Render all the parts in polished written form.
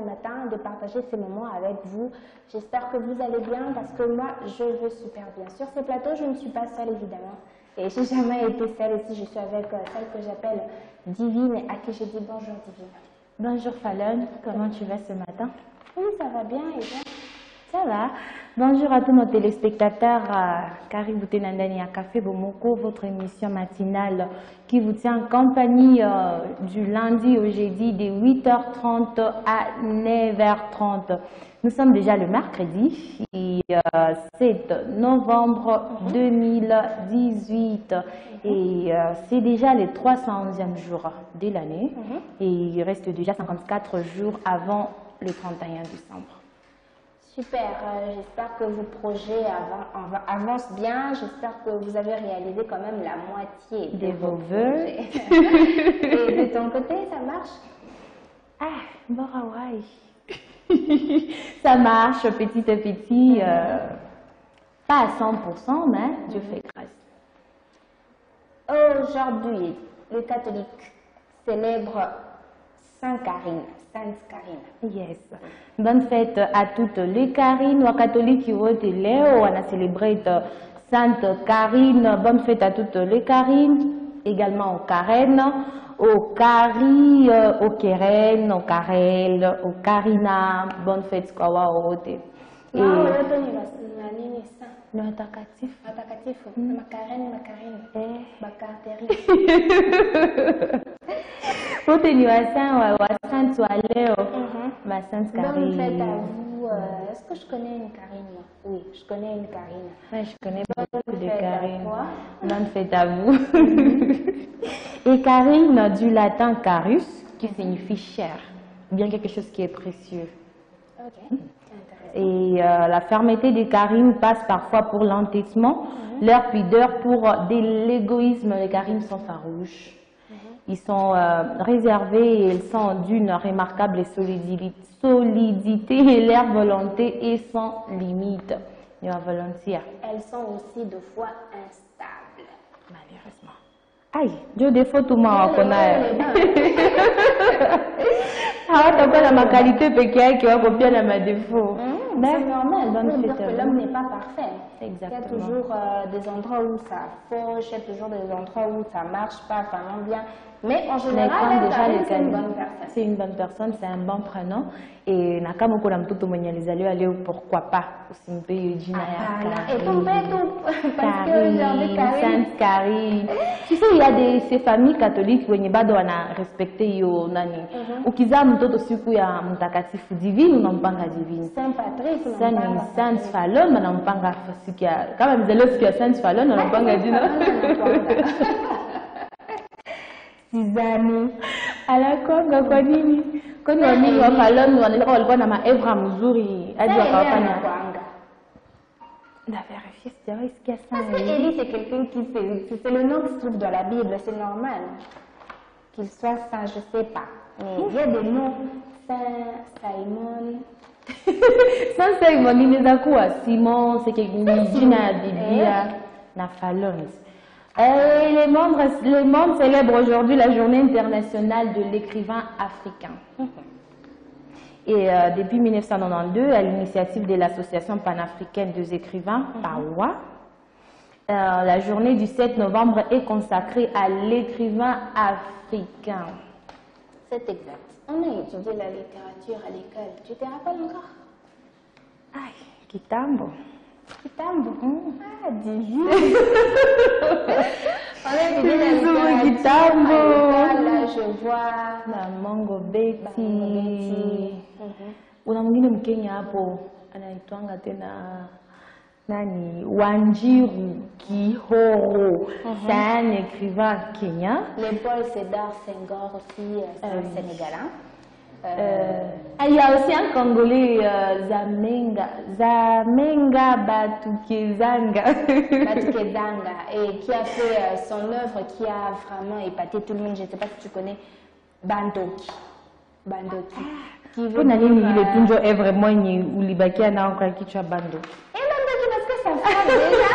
ce matin de partager ces moments avec vous. J'espère que vous allez bien parce que moi, je vais super bien. Sur ces plateaux, je ne suis pas seule évidemment. Et j'ai jamais été seule ici. Je suis avec celle que j'appelle Divine et à qui je dis bonjour Divine. Bonjour Fallon, comment tu vas ce matin? Oui, ça va bien et bien. Ça va. Bonjour à tous nos téléspectateurs. Karibu tena ndani ya Café Bomoko, votre émission matinale qui vous tient en compagnie du lundi au jeudi de 8h30 à 9h30. Nous sommes déjà le mercredi, et 7 novembre 2018 et c'est déjà le 311e jour de l'année et il reste déjà 54 jours avant le 31 décembre. Super, j'espère que vos projets avancent bien, j'espère que vous avez réalisé quand même la moitié de vos vœux. Et de ton côté, ça marche? Ah, bon, ouais. Ça marche petit à petit, pas à 100%, mais Dieu fait grâce. Aujourd'hui, les catholiques célèbrent Sainte Karine. Yes. Bonne fête à toutes les Karines. Les catholiques qui ont été là, on a célébré Sainte Karine. Bonne fête à toutes les Karines. Également aux Karen, aux Kari, aux Keren, aux Karel, aux Karina. Bonne fête, Skawa, Orote. Le watakatifu. Watakatifu. Makareni, makareni. Bakarteri. Wote ni wasainte wa leo. Ma sainte Karine. Bonne fête à vous. Est-ce que je connais une Karine? Oui, je connais une Karine. Ouais, je connais beaucoup de Karine. Bonne fête à vous. Et Karine du latin carus, qui signifie cher, bien quelque chose qui est précieux. Ok. Et la fermeté des Karines passe parfois pour l'entêtement, leur pudeur pour de l'égoïsme. Les Karines sont farouches. Ils sont réservés et ils sont d'une remarquable solidité et leur volonté est sans limite. Elles sont aussi de fois instables. Malheureusement. Aïe, Dieu défaut tout le monde connaît. Ah, t'as pas ma qualité péquée qui va copier ma défaut. C'est normal, dire que l'homme n'est pas parfait. Exactement. Il y a toujours des endroits où ça fauche, il y a toujours des endroits où ça marche pas vraiment bien. Mais en général, c'est une bonne personne. C'est une bonne personne, c'est un bon prénom. Et nakamo ko mtoto mwenye alizaliwa leo, pourquoi pas usimpe jina ya Karine. Et ton père tout parce que j'ai Karine. Sainte Karine. Tu sais, il y a ces familles catholiques wenye bado wana respecte hiyo nani. Ukizaa mtoto siku ya mtakatifu Divine unampanga Divine. Saint Patrick unampanga Sainte Fallon unampanga siku ya kama mzaliwa siku ya Sainte Fallon unampanga jina. Sizani. Alakonga kwa nini? Kwani wamingi wa Fallon walikuwa na maevra mzuri hadi wakafanya kwanga. La vérifier, c'est vrai ce qu'il y a ça. Parce que Élie, c'est quelqu'un qui c'est le nom qui se trouve dans la Bible, c'est normal. Qu'il soit saint, je sais pas. Mais il y a des noms, Saint Simon. Saint Simon, inaweza kuwa Simon, c'est jina ya Biblia na Fallon. Le monde célèbre aujourd'hui la journée internationale de l'écrivain africain. Et depuis 1992, à l'initiative de l'Association panafricaine des écrivains, PAOA, la journée du 7 novembre est consacrée à l'écrivain africain. C'est exact. On a étudié la littérature à l'école. Tu te rappelles encore? Aïe, Kitambo. Kitambo. Ah, Divine. On a étudié la littérature Kitambo. à l'école, là, je vois. Na Mongo Betty. Una mwingine Mkenya hapo anaitwanga tena nani Wanjiru Kihoro. C'est un écrivain kenyan. Les Paul Sédar Senghor aussi, c'est un Sénégalais. Il y a aussi un Congolais, Zamenga Batukezanga. Batukezanga, et qui a fait son œuvre qui a vraiment épaté tout le monde. Je ne sais pas si tu connais Bandoki. Bandoki. Qui veut dire le tunjo est vraiment ulibakia na encore qui tu as Bandoki. Et Bandoki parce que ça frappe déjà.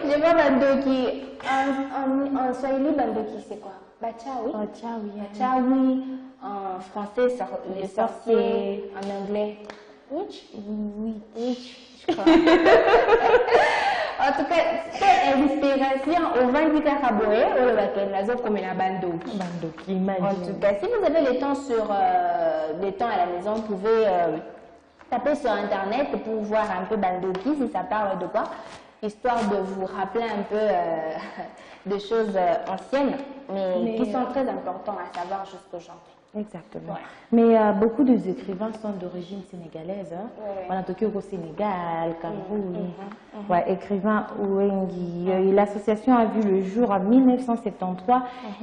Je vois Bandoki en Swahili. Bandoki c'est quoi? Bachawi. Bachawi. En français, le sorcier. En anglais, witch. Witch. Je crois. En tout cas, c'est inspiration au vent du Caraboé, ou le bateau nazo comme la bandoki. En tout cas, si vous avez le temps à la maison, vous pouvez taper sur internet pour voir un peu bandoki, si ça parle de quoi, histoire de vous rappeler un peu des choses anciennes, mais qui sont très importantes à savoir jusqu'aujourd'hui. Exactement. Ouais. Mais beaucoup des écrivains sont d'origine sénégalaise. Hein? Ouais. On a Tokyo au Sénégal, Cameroun. Ouais, écrivain Ouengi. L'association a vu le jour en 1973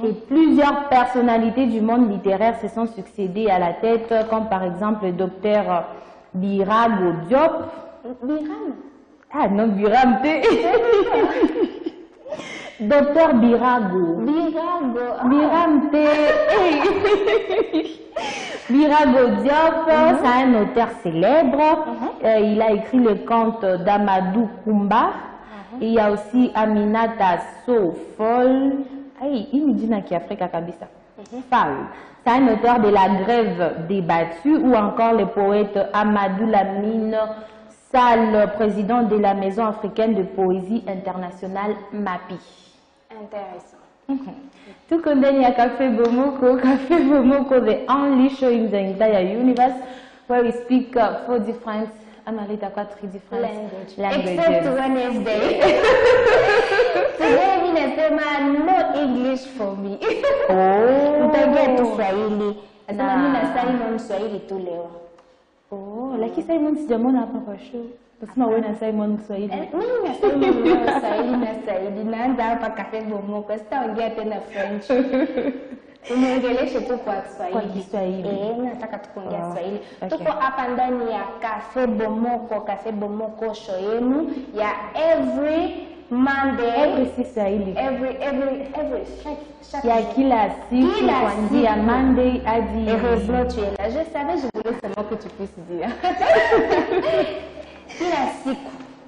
et plusieurs personnalités du monde littéraire se sont succédées à la tête, comme par exemple le docteur Birago Diop. Biram? Ah non, Biram, Docteur Birago. Biram Birago Diop, c'est un auteur célèbre. Il a écrit le conte d'Amadou Koumba. Et il y a aussi Aminata Sofol. Il me dit qui Afrique Kabisa. C'est un auteur de la grève débattue, ou encore le poète Amadou Lamine Sall, président de la Maison africaine de poésie internationale MAPI. Intéressant. Tout comme Dania Café Bomoko, the only show in the entire universe where we speak 4 different, three different languages. Except Wednesday. Today no English for me. Nitaongea tu Swahili. Asema mimi na Simon Swahili tu leo. Lakini Simon sijamwona hapa kwa show. Nasema wewe na Simon Swahili. Mimi na Simon Swahili naanza hapa Cafe Bomoko, sitaongea tena French. Umeongelesha tu kwa Kiswahili. Nataka tukuongea Swahili. Tuko hapa ndani ya Cafe Bomoko show yenu ya every Monday. Ya kila siku kuanzia Monday hadi. Heureusement tu es là. Je savais, je voulais seulement que tu puisses dire.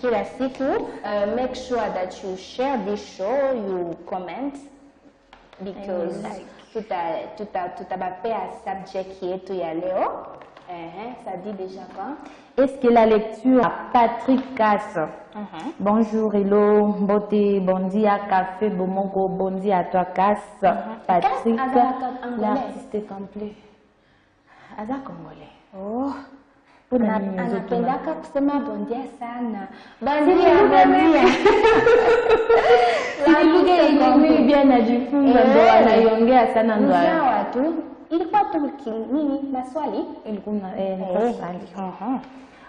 Kila siku, make sure that you share this show, you comment, because tutabapea subject yetu ya leo. Ça dit déjà quoi? Est-ce que la lecture Patrick Casse? Bonjour, hello, Mbote, bondi à Café Bomoko, bondi à toi Casse. Patrick, l'artiste complet. Aza Congolais. Anapendaka kusema bondia sana. Bondia. Lugha ilimi bien najifunza ndo anaiongea sana ndo. Watu ilikuwa tu nini maswali? Ilikuwa maswali.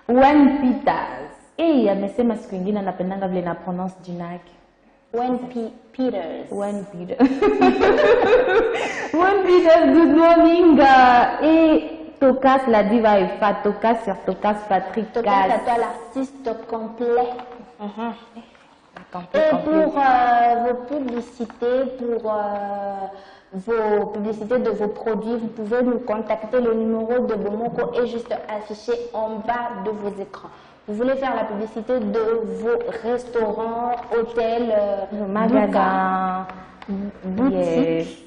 One Peters. Amesema siku nyingine anapendanga vile na pronounce jina yake. One Peters. One Peters, good morning. Tokas, la diva Efa, Tokas sur Tokas Patrick Casse. Tokas, c'est toi l'artiste complet. Et pour vos publicités, vos publicités de vos produits, vous pouvez nous contacter. Le numéro de Bomoko est juste affiché en bas de vos écrans. Vous voulez faire la publicité de vos restaurants, hôtels, magasins, boutiques.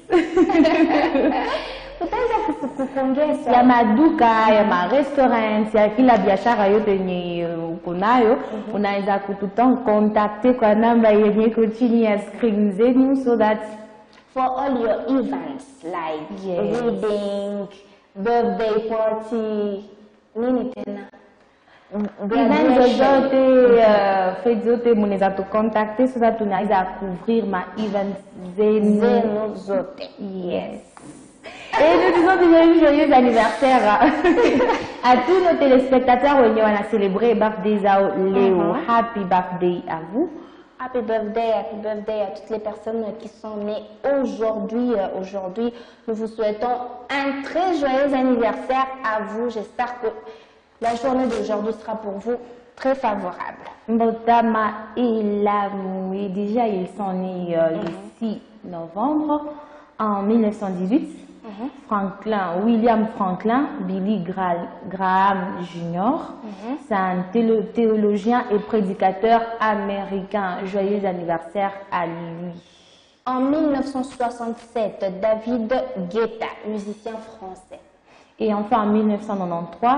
Ya maduka, ya marestaurant, ya kila biashara yote yenye kunayo, unaweza kutucontacter kwa namba yenye iko chini ya screen zenu, so that for all your events like wedding, birthday party, nini tena? Events zote, fête zote, munaweza tucontacter so that tunaweza couvrir ma events zenu zote. Yes. Et nous disons déjà un joyeux anniversaire à tous nos téléspectateurs où on a célébré birthday Léo. Happy birthday à vous. Happy birthday à toutes les personnes qui sont nées aujourd'hui. Aujourd'hui, nous vous souhaitons un très joyeux anniversaire à vous. J'espère que la journée d'aujourd'hui sera pour vous très favorable. Mbotama et Lamou, et déjà ils sont nés le 6 novembre en 1918. William Franklin, Billy Graham Jr. C'est un théologien et prédicateur américain. Joyeux anniversaire à lui. En 1967, David Guetta, musicien français. Et enfin en 1993,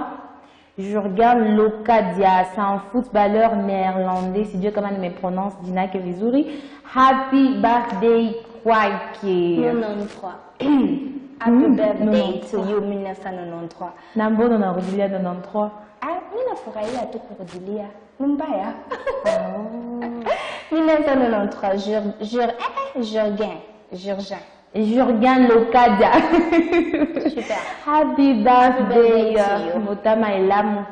Jurgen Locadia, c'est un footballeur néerlandais, si Dieu comment me prononce, Dina Kerizuri. Happy birthday, Kwake. 93. Happy birthday to you, 1993. Nambono na Rudilia 93. Ah, ninafurahia tu kurudilia. Mbaya. 1993, Jurgen Locadia. Super. Happy birthday, Motama Elamu.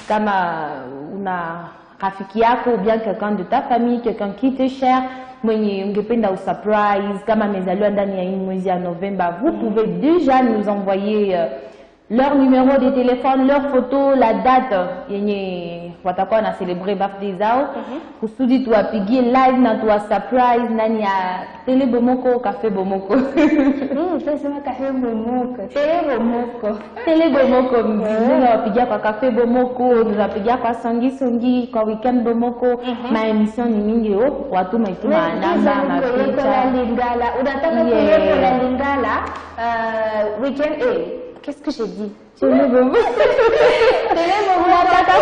Kama una rafiki yako ou bien quelqu'un de ta famille, quelqu'un qui te cher, mwenye ungependa au surprise, kama amezaliwa ndani ya mwezi ya Novembre, vous pouvez déjà nous envoyer leur numéro de téléphone, leur photo, la date yenye watakuwa na célébrer birthday zao kusudi tuwapigie live na tuwa surprise ndani ya Tele Bomoko, Café Bomoko. Tunasema Café Bomoko, Tele Bomoko. Tele Bomoko tunawapigia kwa Café Bomoko, tunawapigia kwa Songi Songi, kwa Weekend Bomoko. Ma émission ni mingi watu maituma namba na picha. Lingala, unataka kuyepo na Lingala weekend qu'est-ce que j'ai dit? Tele Bomoko. Unataka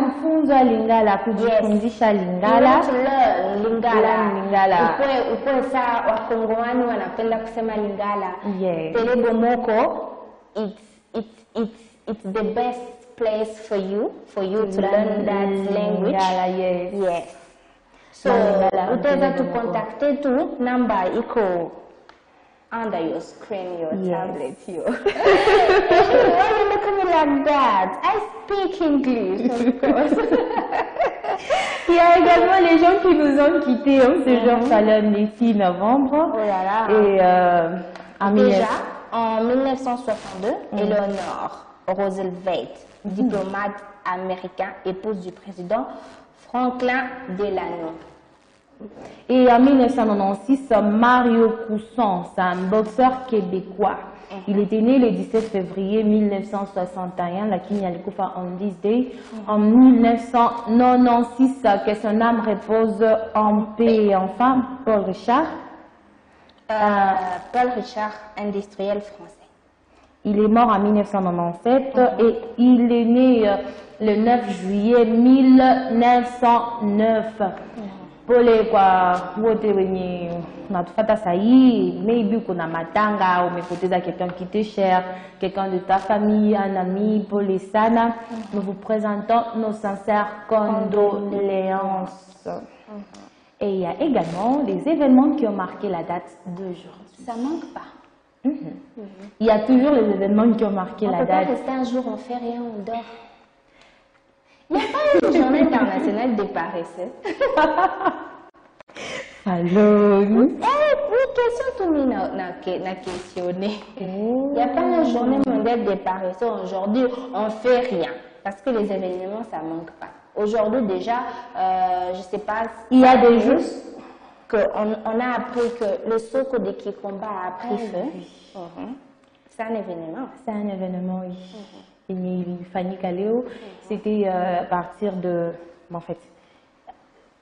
kufunza Lingala, kujifundisha Lingala. Lingala. Ukwe saa Wakongomani wanapenda kusema Lingala. Yes. Tele Bomoko, it's the best place for you to learn that language. Lingala, yes. Yes. So, utaweza tu contacter tu namba iko under your screen, your tablet, Why you look at me like that? I speak English, of course. Il y a également les gens qui nous ont quittés en ce jour solemne le 6 novembre. Oh là là. Et en 1962, Eleanor Roosevelt, diplomate américain, épouse du président Franklin Delano. Et en 1996, Mario Cusson, c'est un boxeur québécois. Il était né le 17 février 1961, la Kenya Likufa on this day. En 1996, que son âme repose en paix. Et enfin, Paul Richard. Paul Richard, industriel français. Il est mort en 1997 et il est né le 9 juillet 1909. Pole kwa wote wenye unatufata sahi, maybe kuna matanga, umepoteza quelqu'un qui te cher, quelqu'un de ta famille, un ami, pole sana. Nous vous présentons nos sincères condoléances. Et il y a également des événements qui ont marqué la date d'aujourd'hui. Ça manque pas. Il y a toujours les événements qui ont marqué la date. On peut pas rester un jour, on fait rien, on dort. Il n'y a pas une journée internationale des paresseux. Allô? Oui, question tout le monde n'a questionné. Il n'y a pas une journée mondiale des paresseux. Aujourd'hui, on ne fait rien. Parce que les événements, ça ne manque pas. Aujourd'hui, déjà, je ne sais pas. Il y a des jours qu'on a appris que le Soko de Kikomba a pris feu. C'est un événement. C'est un événement, oui. Fanny Kaleo, c'était à partir de, en fait,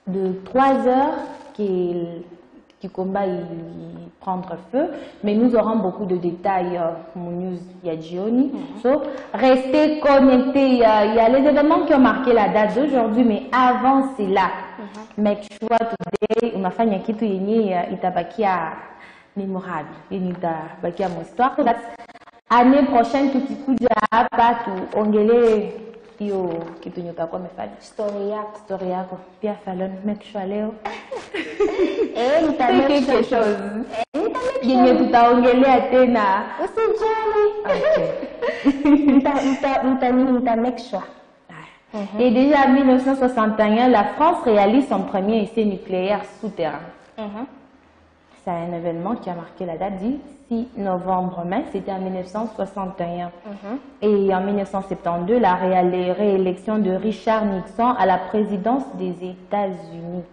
de 3 heures que combat il prendre feu, mais nous aurons beaucoup de détails mon news Yadjioni. So, restez connectés. Il y a les événements qui ont marqué la date d'aujourd'hui, mais avant c'est là. Make sure today unafanya kitu yenye itabakia memorable, yenye itabakia mon histoire. Année prochaine tukikuja hapa tuongelee hiyo kitu nyotakuwa umefanya story yako pia Fallon, make sure leo quelque chose yenye tutaongelea tena. Usijali. Mta make sure. Et déjà en 1961, la France réalise son premier essai nucléaire souterrain. C'est un événement qui a marqué la date du 6 novembre, mais c'était en 1961. Et en 1972, la réélection de Richard Nixon à la présidence des États-Unis.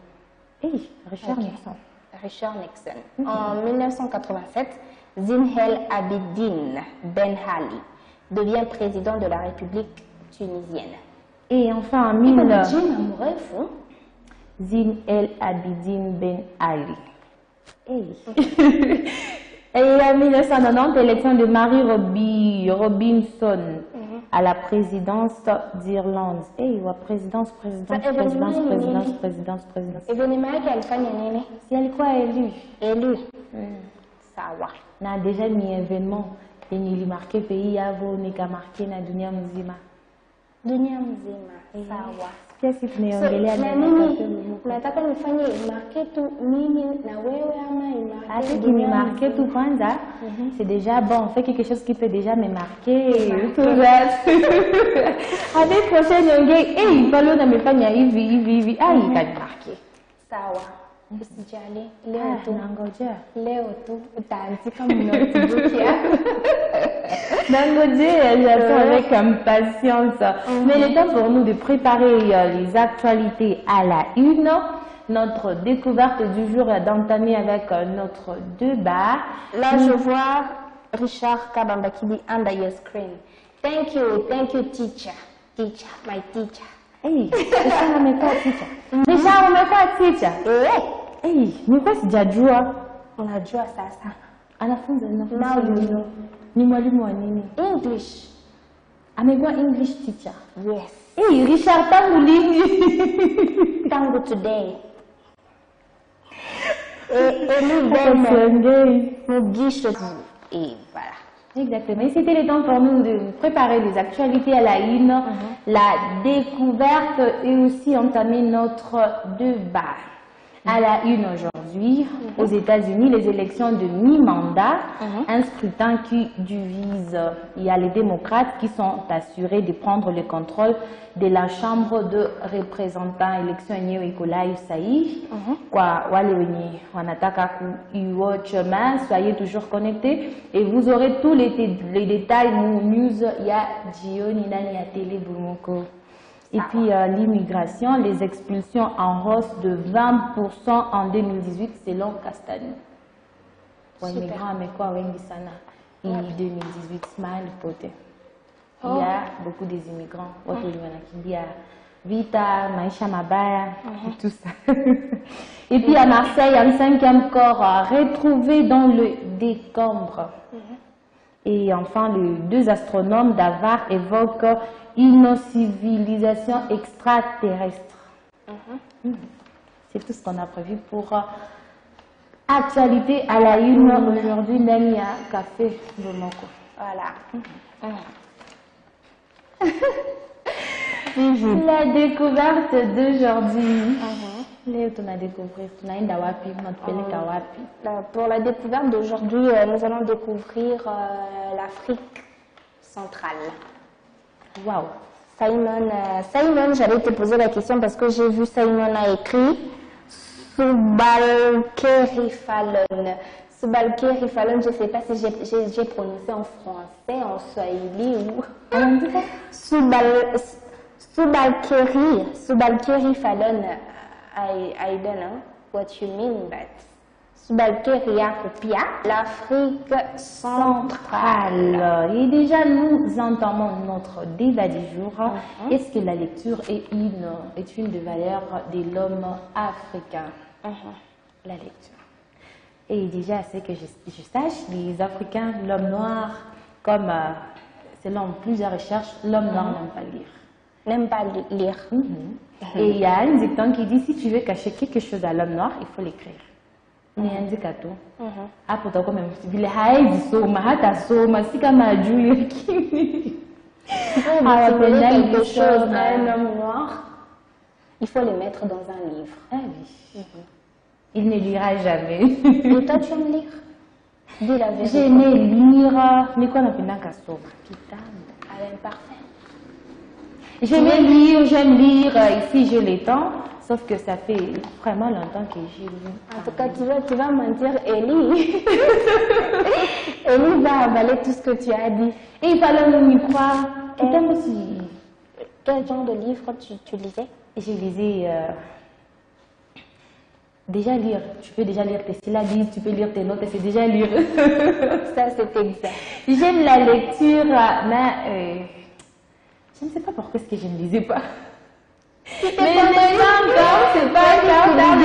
Hey, Richard Nixon. Richard Nixon. En 1987, Zine El Abidine Ben Ali devient président de la République tunisienne. Et enfin en Zine El Abidine Ben Ali. Et en 1990, élection de Mary Robinson à la présidence d'Irlande. Présidence. Événement qu'elle nini? Si elle quoi élu? Élu. Sawa. Na déjà mis événement et ni marqué pays avo ni ka marqué na dunia mzima. Dunia mzima. Sawa. Qu'est-ce que tunaongelea nataka nifanye marqué tu mimi na wewe ama imarqué dunia marqué tu kwanza c'est déjà bon, on fait quelque chose qui peut déjà me marquer tout avec prochaine ongea balo na mefanya hivi il marqué sawa. Usijali leo tu utaandika notebook yako. J'attends avec impatience. Mais il est temps pour nous de préparer les actualités à la une. Notre découverte du jour est d'entamer avec notre débat. Là, je vois Richard Kabamba qui dit under your screen. Thank you teacher. My teacher. Richard, on met quoi teacher? Richard, on met quoi teacher? Mais quoi c'est déjà unajua sasa anafunza now you know. Ni mwalimu wa nini? English. Amekuwa English teacher. Yes. Richard tangu lini? Tangu today. Voilà. Exactement. Et c'était le temps pour nous de préparer les actualités à la une, la découverte et aussi entamer notre débat. À la une aujourd'hui, aux États-Unis, les élections de mi-mandat, un scrutin qui divise. Il y a les démocrates qui sont assurés de prendre le contrôle de la Chambre de représentants. Élection Nikolai Saï. Soyez toujours connectés et vous aurez tous les détails. News, il y a Gioni Nani à Télé Boumoko. Et puis l'immigration, les expulsions en hausse de 20% en 2018 selon Castagne. Immigrants, mais quoi, Wengisana, 2018, smile, poté. Il y a beaucoup des immigrants. Il y a Vita, Maïcha Mabaya, tout ça. Et puis à Marseille, un 5e corps retrouvé dans le décombre. Et enfin, les 2 astronomes d'Avar évoquent une civilisation extraterrestre. C'est tout ce qu'on a prévu pour actualité à la une aujourd'hui. Nania Café Bomoko. Voilà. La découverte d'aujourd'hui. Pour la découverte d'aujourd'hui, nous allons découvrir l'Afrique centrale. Wow. Simon, j'allais te poser la question parce que j'ai vu Simon a écrit Subalkerifalon. Subalkerifalon, je ne sais pas si j'ai prononcé en français, en swahili ou... Subalkerifalon. I don't know what you mean, but l'Afrique centrale. Et déjà, nous entamons notre débat du jour. Est-ce que la lecture est une des valeurs de l'homme africain? La lecture. Et déjà, c'est que je sache, les Africains, l'homme noir, comme selon plusieurs recherches, l'homme noir n'aime pas lire. N'aime pas lire. Et il y a un dicton qui dit, si tu veux cacher quelque chose à l'homme noir, il faut l'écrire. Ni indicato. Hapo utakuwa vile haezi soma hata soma si kama ajui lakini hawapenda quelque chose à un homme noir, il faut le mettre dans un livre. Ah oui. Il ne lira jamais. Et toi tu aimes lire? Dis la vérité. J'aimais lire, mais quoi napenda kasoma kitabu. Ah, parfait. J'aime lire, ici j'ai le temps, sauf que ça fait vraiment longtemps que j'ai lu. En tout cas, tu vas mentir, Ellie. Ellie va avaler tout ce que tu as dit. Et il fallait nous y croire. Aussi. Quel genre de livre tu lisais? Je lisais... déjà lire. Tu peux déjà lire tes syllabes, tu peux lire tes notes, c'est déjà lire. Ça, c'est exact. J'aime la lecture, mais... je ne sais pas pourquoi est-ce que je ne lisais pas. Mais c'est pas encore, c'est pas encore.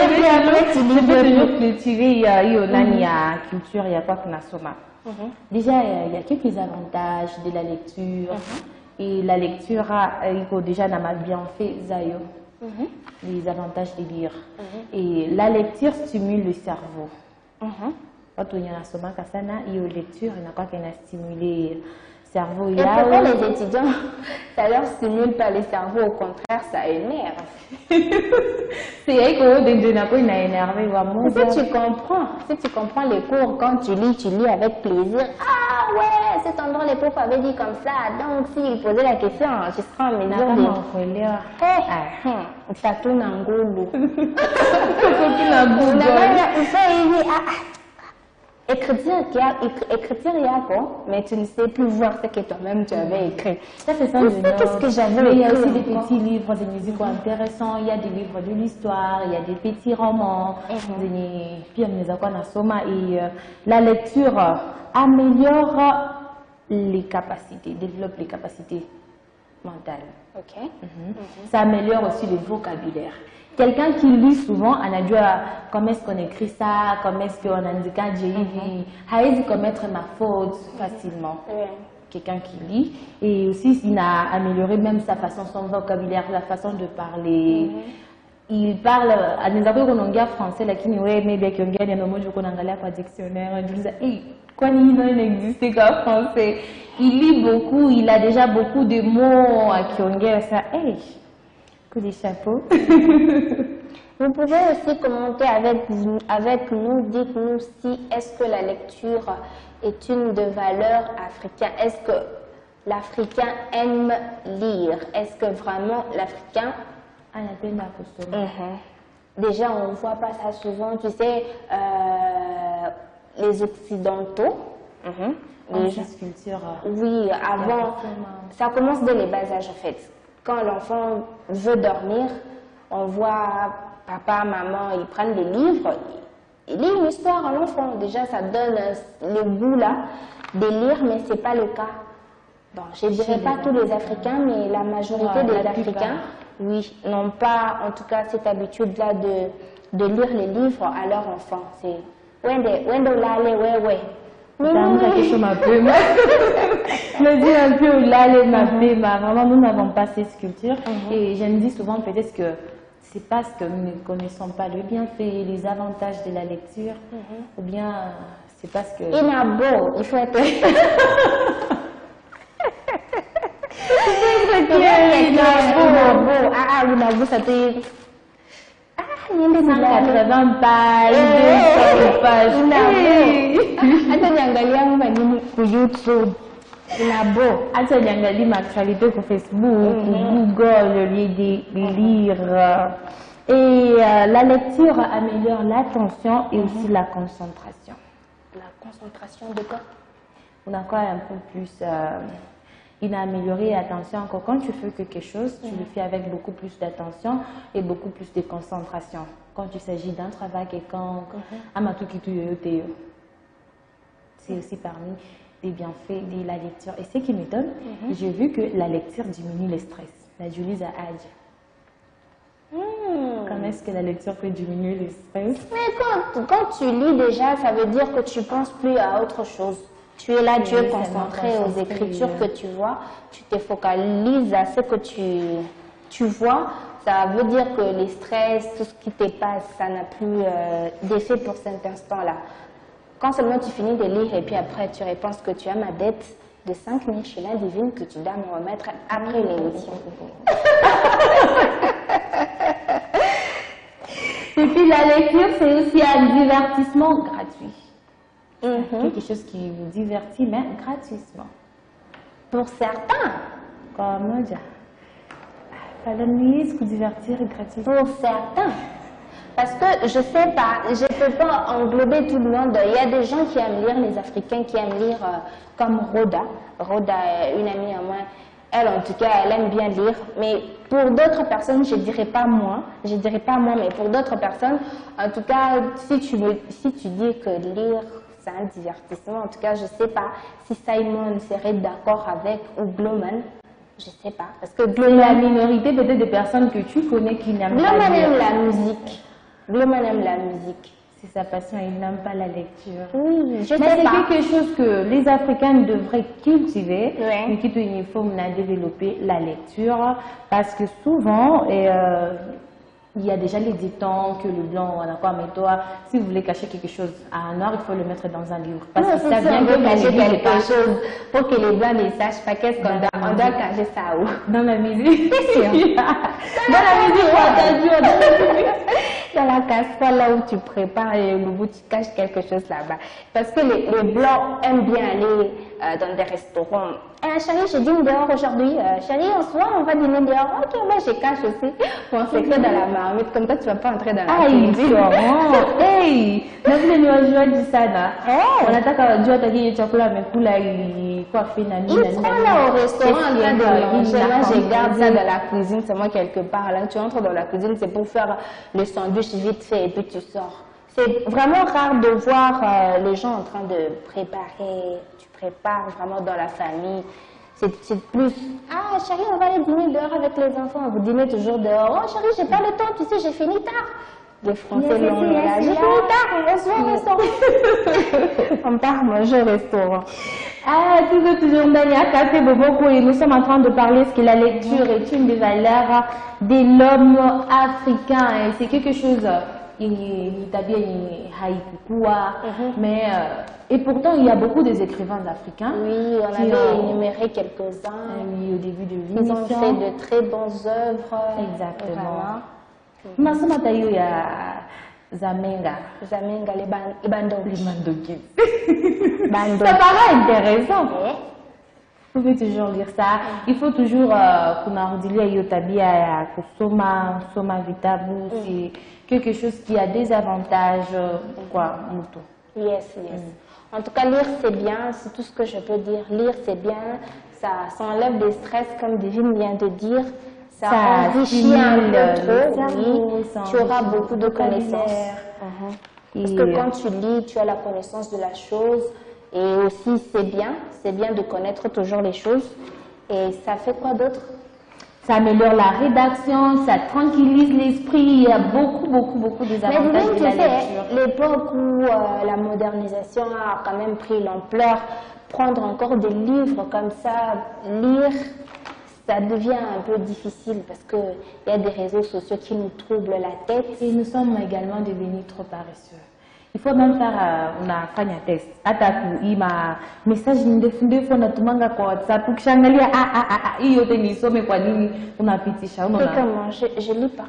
Je peux toujours cultiver, il y a culture, il y a quoi que Nasoma. Déjà, il y a quelques avantages de la lecture. Et la lecture, il faut déjà n'a bien fait, Zayo. Les avantages de lire. Et la lecture stimule le cerveau. Quand on y a Nasoma Kasana, il y a lecture, il n'y a pas qu'elle a stimulé cerveau. Et pourquoi les étudiants, ça leur stimule pas le cerveau, au contraire, ça énerve. C'est vrai que des il a énervé. Si tu comprends les cours, quand tu lis avec plaisir. Ah ouais, cet endroit, les profs avaient dit comme ça. Donc, s'ils posaient la question, je serai en mesure de... Ça tourne en goulou. Écriture, il y a quoi, mais tu ne sais plus voir ce que toi-même tu avais écrit. Ça, c'est ça. Qu'est-ce que j'avais écrit? Il y a aussi des petits livres de musique intéressants, il y a des livres de l'histoire, il y a des petits romans, des films, et la lecture améliore les capacités, développe les capacités mentales. Ça améliore aussi le vocabulaire. Quelqu'un qui lit souvent, on a dû comment est-ce qu'on écrit ça, comment est-ce qu'on a indiqué, j'ai commettre ma faute facilement. Quelqu'un qui lit. Et aussi, il a amélioré même sa façon, son vocabulaire, la façon de parler. Il parle à des amis qu'on a français, là, qui nous mais bien qu'on gagne un mot, qu'on a un dictionnaire. On dit, hey, quoi, il n'existe qu'en français. Il lit beaucoup, il a déjà beaucoup de mots à qui on gagne ça. Hey, coup de chapeau. Vous pouvez aussi commenter avec nous, dites-nous si est-ce que la lecture est une de valeurs africaines. Est-ce que l'Africain aime lire? Est-ce que vraiment l'Africain... Déjà, on ne voit pas ça souvent. Tu sais, les Occidentaux... Oui, avant, ça commence dès les bas âges en fait. Quand l'enfant veut dormir, on voit papa, maman, ils prennent des livres, ils lisent une histoire à l'enfant. Déjà, ça donne le goût là de lire, mais ce n'est pas le cas. Bon, je ne dirais pas tous les Africains, mais la majorité des Africains, oui, n'ont pas en tout cas cette habitude-là de lire les livres à leur enfant. C'est Wendo Lale, ouais. Vraiment, nous n'avons pas cette culture. Et je me dis souvent peut-être que c'est parce que nous ne connaissons pas le bienfait, les avantages de la lecture, ou bien c'est parce que... Il a beau, il faut être... ça te... 180 pages, 200 pages. Hata niangalia kwa YouTube. Inabo. Hata niangalia actualité sur Facebook, Google, au lieu de lire. Et la lecture améliore l'attention et aussi la concentration. La concentration de quoi? On a quoi un peu plus... il a amélioré l'attention. Encore quand tu fais quelque chose, tu le fais avec beaucoup plus d'attention et beaucoup plus de concentration. Quand il s'agit d'un travail quelconque, c'est aussi parmi les bienfaits de la lecture. Et ce qui m'étonne, j'ai vu que la lecture diminue le stress. La Julie a âge. Comment est-ce que la lecture peut diminuer le stress? Mais quand tu lis déjà, ça veut dire que tu ne penses plus à autre chose. Tu es là, tu es concentré aux écritures que tu vois, tu te focalises à ce que tu vois. Ça veut dire que les stress, tout ce qui te passe, ça n'a plus d'effet pour cet instant-là. Quand seulement tu finis de lire et puis après tu réponds que tu as ma dette de 5 000 chez la divine que tu dois me remettre après l'émission. Et puis la lecture, c'est aussi un divertissement gratuit. Quelque chose qui vous divertit, mais gratuitement. Pour certains. Comme dire. Vous divertir gratuitement. Pour certains. Parce que je sais pas, je ne peux pas englober tout le monde. Il y a des gens qui aiment lire, les Africains qui aiment lire comme Rhoda. Rhoda est une amie à moi. Elle, en tout cas, elle aime bien lire. Mais pour d'autres personnes, je dirais pas moi, mais pour d'autres personnes, en tout cas, si tu dis que lire, c'est un divertissement, en tout cas, je sais pas si Simon serait d'accord avec ou Blumen. Je sais pas. Parce que c'est la minorité peut-être de personnes que tu connais qui n'aiment pas Gloman lire. aime la musique. Gloman aime la musique. C'est sa passion, il n'aime pas la lecture. Oui, je sais Mais pas. c'est quelque chose que les Africains devraient cultiver, Ouais. mais qui il faut développer la lecture, parce que souvent, il y a déjà les dictons que le blanc, on a quoi, mais toi, si vous voulez cacher quelque chose à un noir, il faut le mettre dans un livre. Parce que ça vient de de cacher quelque pas chose pour que les blancs ne sachent pas qu'est-ce qu'on doit, on doit cacher ça où. dans la musique. C'est sûr. Dans la musique, on a dit, on a Dans la casserole, là où tu prépares le bout, tu caches quelque chose là-bas. Parce que les blancs aiment bien aller dans des restaurants. Chérie, je dîne dehors aujourd'hui. Chérie, en soir, on va dîner dehors. Ok, moi, je cache aussi mon secret dans la marmite. Comme ça, tu vas pas entrer dans la Aïe, cuisine. Florent, hey, navile ni wajua di sana. Wanataka wajua taki chakula amekula kwa fina nini. Ils prennent là au restaurant en train de manger. Là, je garde ça dans la cuisine. C'est moi quelque part. Là, tu entres dans la cuisine, c'est pour faire le sandwich vite fait et puis tu sors. C'est vraiment rare de voir les gens en train de préparer. Tu prépares vraiment dans la famille. C'est plus, ah chérie, on va aller dîner dehors avec les enfants. Vous dînez toujours dehors. Oh chérie, j'ai pas le temps, tu sais, j'ai fini tard. Les Français l'ont là. J'ai fini tard, on se voit au restaurant. On part manger au restaurant. Ah, toujours Ndani Café Boboko et nous sommes en train de parler ce que la lecture est une des valeurs de l'homme africain. Et c'est quelque chose mais et pourtant il y a beaucoup des écrivains africains. Oui, on avait énuméré quelques-uns. Oui, au début de l'émission. Ils ont fait de très bonnes œuvres. Exactement. Masoma tayo ya Zamenga. Zamenga, les Bandoki. Ça paraît intéressant. Vous pouvez toujours lire ça. Il faut toujours kunarudiliya hiyo tabia ya kusoma vitabu. C'est quelque chose qui a des avantages quoi, mutu. Yes, yes. En tout cas, lire c'est bien, c'est tout ce que je peux dire. Lire c'est bien, ça enlève des stress comme Divine vient de dire. Ça enrichit un peu trop, oui. Tu auras beaucoup de connaissances. Parce que quand tu lis, tu as la connaissance de la chose. Et aussi, c'est bien de connaître toujours les choses. Et ça fait quoi d'autre? Ça améliore la rédaction, ça tranquillise l'esprit. Il y a beaucoup des avantages de la lecture. L'époque où la modernisation a quand même pris l'ampleur, prendre encore des livres comme ça, lire, ça devient un peu difficile parce qu'il y a des réseaux sociaux qui nous troublent la tête. Et nous sommes également devenus trop paresseux. Il faut même faire un test. Ataku ima message ndefu natumanga kwa WhatsApp ukishangalia hiyo yote nisome kwa nini unapitisha Et comment je lis pas.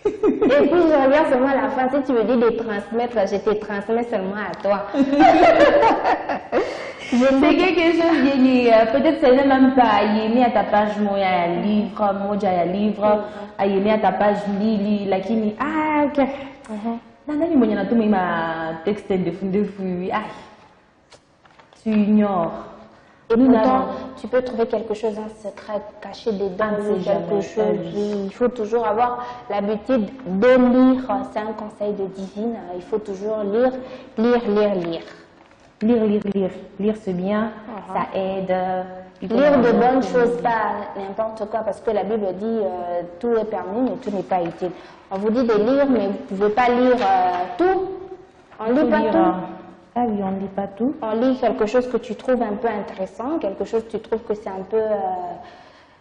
Et puis je regarde seulement à la fin, si tu me dis de transmettre, je te transmets seulement à toi. C'est quelque chose qui peut-être c'est même pas yéné à ta page moja ya livre, yéné à ta page lili, lakini ok. Nani mwenye natuma ima texte ndefu tu ignores. Et pourtant, tu peux trouver quelque chose, un secret caché dedans, quelque chose. Il faut toujours avoir l'habitude de lire. C'est un conseil de Divine. Il faut toujours lire. Lire c'est bien, ça aide. Lire de bonnes choses, pas n'importe quoi, parce que la Bible dit tout est permis, mais tout n'est pas utile. On vous dit de lire, mais vous ne pouvez pas lire tout. On ne lit pas tout. Ah oui, on ne lit pas tout. On lit quelque chose que tu trouves un peu intéressant, quelque chose que tu trouves que c'est un peu...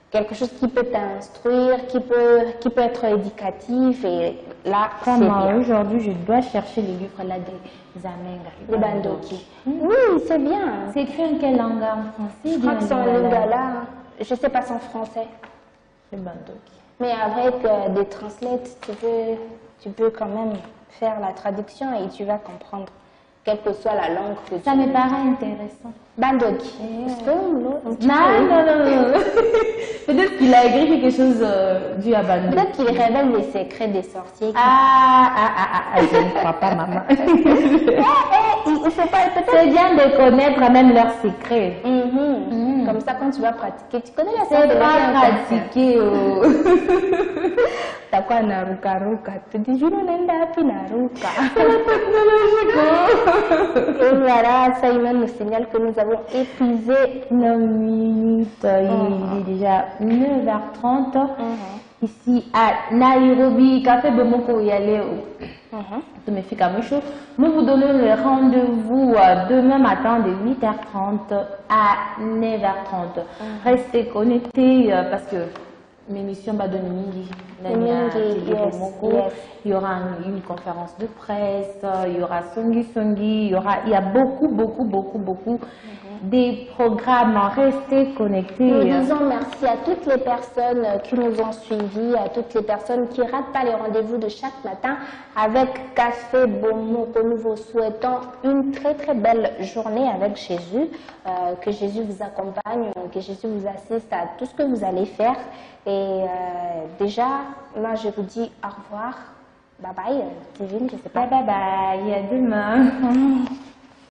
quelque chose qui peut t'instruire, qui peut être éducatif, et là, c'est bien. Aujourd'hui, je dois chercher les livres là des Zamenga. Les Bandoki. Oui, c'est bien. C'est écrit en quelle langue? En français? Je crois que c'est en lingala. Je ne sais pas, c'est en français. Les Bandoki. Mais avec des translates, tu peux quand même faire la traduction et tu vas comprendre, quelle que soit la langue que tu Ça me paraît intéressant. Bandoki. Non. Peut-être qu'il a écrit quelque chose dû à Bandoki. Peut-être qu'il révèle les secrets des sorciers. Je ne crois pas, maman. Il faut pas... C'est bien de connaître même leurs secrets. Comme ça, ça, quand tu vas pratiquer, tu connais la c'est pas pratiquer. T'as quoi, Naruka Ruka? Tu dis, je n'en ai pas Naruka. Et voilà, Simon nous signale que nous avons épuisé nos minutes. Il est déjà 9h30. Ici à Nairobi, Café Bomoko Yaleo. Nous vous donnons le rendez-vous demain matin de 8h30 à 9h30. Restez connectés parce que l'émission va donner midi. Il y aura une conférence de presse, il y aura Songi, il y a beaucoup des programmes. Restez connectés. Nous disons merci à toutes les personnes qui nous ont suivis, à toutes les personnes qui ne ratent pas les rendez-vous de chaque matin avec Café Bomoko. Nous vous souhaitons une très belle journée avec Jésus. Que Jésus vous accompagne, que Jésus vous assiste à tout ce que vous allez faire. Et déjà, moi je vous dis au revoir. Bye bye, Kevin, je sais pas. Bye bye, à demain.